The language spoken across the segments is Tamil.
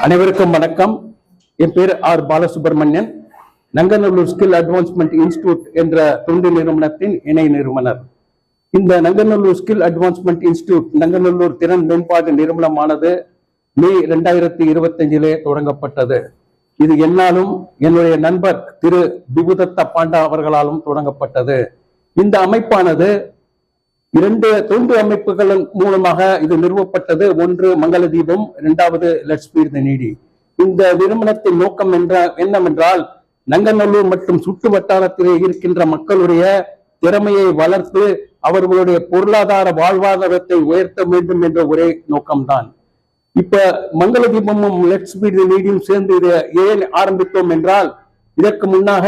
அனைவருக்கும் வணக்கம். என் பேர் R Balasubramanian. Nanganallur skill advancement institute என்ற தொண்டு நிறுவனத்தின் இணை நிறுவனர். இந்த Nanganallur skill advancement institute Nanganallur திறன் மேம்பாடு நிறுவனமானது மே 2025 தொடங்கப்பட்டது. இது என்னாலும் என்னுடைய நண்பர் திரு விபுதத்த பாண்டா அவர்களாலும் தொடங்கப்பட்டது. இந்த அமைப்பானது 2 தொண்டு அமைப்புகளின் மூலமாக இது நிறுவப்பட்டது. ஒன்று மங்கள தீபம், 2வது லெட்ஸ் ஃபீட் தி நீடி. இந்த நிறுவனத்தின் நோக்கம் என்னவென்றால் நங்கநல்லூர் மற்றும் சுற்று வட்டாரத்திலே இருக்கின்ற மக்களுடைய திறமையை வளர்த்து அவர்களுடைய பொருளாதார வாழ்வாதாரத்தை உயர்த்த வேண்டும் என்ற ஒரே நோக்கம்தான். இப்ப மங்கள தீபமும் லெட்ஸ் ஃபீட் தி நீடியும் சேர்ந்து இதை ஏன் ஆரம்பித்தோம் என்றால், இதற்கு முன்னாக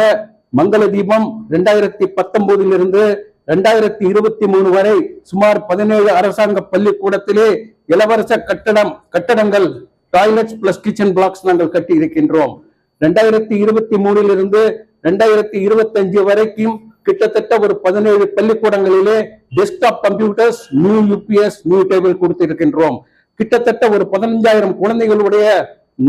மங்கள தீபம் 2019 2023 வரை சுமார் 17 அரசாங்க பள்ளிக்கூடத்திலே இலவச கட்டடங்கள் டாய்லெட்ஸ் பிளஸ் கிச்சன் பிளாக்ஸ் நாங்கள் கட்டி இருக்கின்றோம். 2023 2025 வரைக்கும் கிட்டத்தட்ட ஒரு 17 பள்ளிக்கூடங்களிலே desktop computers, new UPS, new table கொடுத்திருக்கின்றோம். கிட்டத்தட்ட ஒரு 15,000 குழந்தைகளுடைய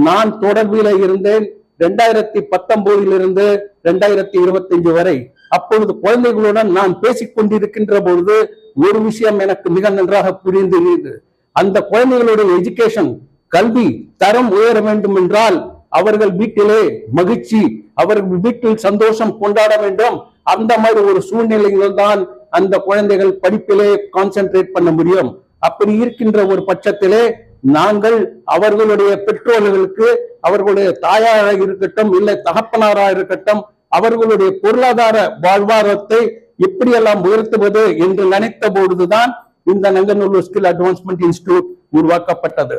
நான் தொடர்பில் இருந்தேன் 2019 2025 வரை. அப்பொழுது குழந்தைகளுடன் நான் பேசிக் கொண்டிருக்கின்ற பொழுது ஒரு விஷயம் எனக்கு மிக நன்றாக புரிந்தது. அந்த குழந்தைகளுடைய எஜுகேஷன், கல்வி தரம் உயர வேண்டும் என்றால் அவர்கள் வீட்டிலே மகிழ்ச்சி, அவர்கள் வீட்டில் சந்தோஷம் கொண்டாட வேண்டும். அந்த மாதிரி ஒரு சூழ்நிலையில் தான் அந்த குழந்தைகள் படிப்பிலே கான்சென்ட்ரேட் பண்ண முடியும். அப்படி இருக்கின்ற ஒரு பட்சத்திலே நாங்கள் அவர்களுடைய பெற்றோர்களுக்கு, அவர்களுடைய தாயாராக இருக்கட்டும் இல்லை தகப்பனாராக இருக்கட்டும், அவர்களுடைய பொருளாதார வாழ்வாதாரத்தை எப்படியெல்லாம் உயர்த்துவது என்று நினைத்த பொழுதுதான் இந்த நங்கநல்லூர் ஸ்கில் அட்வான்ஸ்மெண்ட் இன்ஸ்டிடியூட் உருவாக்கப்பட்டது.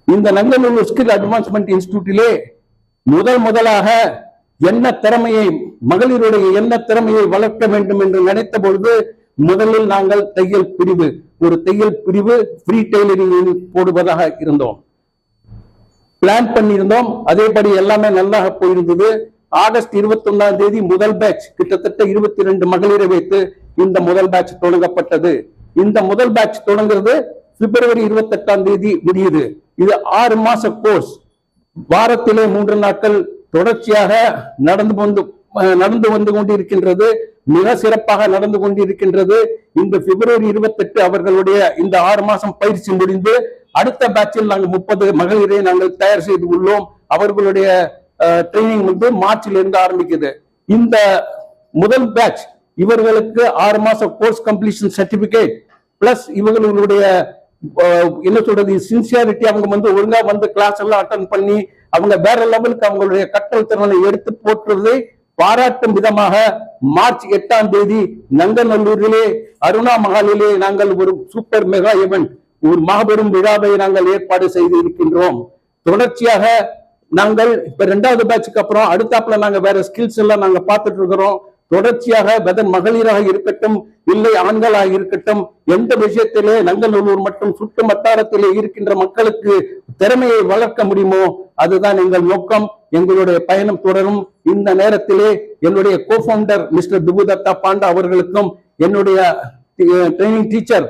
இந்த நங்கநல்லூர் ஸ்கில் அட்வான்ஸ்மெண்ட் இன்ஸ்டிடியூட்டிலே முதலாக என்ன திறமையை, மகளிருடைய என்ன திறமையை வளர்க்க வேண்டும் என்று நினைத்த பொழுது முதலில் நாங்கள் ஒரு தையல் பிரிவு ஃப்ரீ டெய்லரிங் போடுவதாக இருந்தோம், பிளான் பண்ணியிருந்தோம். அதேபடி எல்லாமே நல்லாக போயிருந்தது. ஆகஸ்ட் 21 முதல் பேட்ச் கிட்டத்தட்ட 22 மகளிரை வைத்து இந்த முதல் பேட்ச் தொடங்கப்பட்டது. இந்த முதல் பேட்ச் தொடங்குறது பிப்ரவரி 28 முடியுது. இது 6 மாச கோர்ஸ். வாரத்திலே 3 நாட்கள் தொடர்ச்சியாக நடந்து வந்து கொண்டிருக்கின்றது. மிக சிறப்பாக நடந்து கொண்டிருக்கின்றது. இந்த பிப்ரவரி 28 அவர்களுடைய இந்த 6 மாசம் பயிற்சி முடிந்து அடுத்த பேட்சில் நாங்கள் 30 மகளிரை நாங்கள் தயார் செய்து உள்ளோம். அவர்களுடைய ட்ரைனிங் மார்ச்ல இருந்து ஆரம்பிக்குது. இந்த முதல் பேட்ச் இவர்களுக்கு 6 மாச கோர்ஸ் கம்ப்ளீஷன் சர்டிபிகேட் பிளஸ் இவர்களுடைய என்ன சொல்றது சின்சியாரிட்டி, அவங்க ஒழுங்கா கிளாஸ் எல்லாம் அட்டன் பண்ணி அவங்க வேற லெவலுக்கு அவங்களுடைய கற்றல் திறனை எடுத்து போற்றுவதை பாராட்டும் விதமாக மார்ச் 8 நங்கநல்லூரிலே அருணா மஹாலிலே நாங்கள் ஒரு சூப்பர் மெகா ஈவென்ட், ஒரு மாபெரும் விழாவை நாங்கள் ஏற்பாடு செய்து இருக்கின்றோம். தொடர்ச்சியாக நாங்கள் இப்ப 2வது பேட்சுக்கு அப்புறம் அடுத்தாப்புல நாங்க வேற ஸ்கில்ஸ் எல்லாம் நாங்க பார்த்துட்டு இருக்கிறோம். தொடர்ச்சியாக மகளிராக இருக்கட்டும் இல்லை ஆண்களாக இருக்கட்டும், எந்த விஷயத்திலே நங்கநல்லூர் மற்றும் சுற்று வட்டாரத்திலே இருக்கின்ற மக்களுக்கு திறமையை வளர்க்க முடியுமோ அதுதான் எங்கள் நோக்கம். எங்களுடைய பயணம் தொடரும். இந்த நேரத்திலே என்னுடைய கோஃபவுண்டர் மிஸ்டர் விபுதத்த பாண்டா அவர்களுக்கும், என்னுடைய ட்ரைனிங் டீச்சர்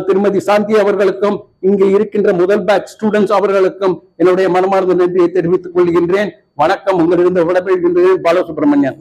திருமதி சாந்தி அவர்களுக்கும், இங்கு இருக்கின்ற முதல் பேட்ச் ஸ்டூடெண்ட்ஸ் அவர்களுக்கும் என்னுடைய மனமார்ந்த நன்றியை தெரிவித்துக் கொள்கின்றேன். வணக்கம். உங்களிடம் விடைபெறுகின்றேன். பாலசுப்ரமணியன்.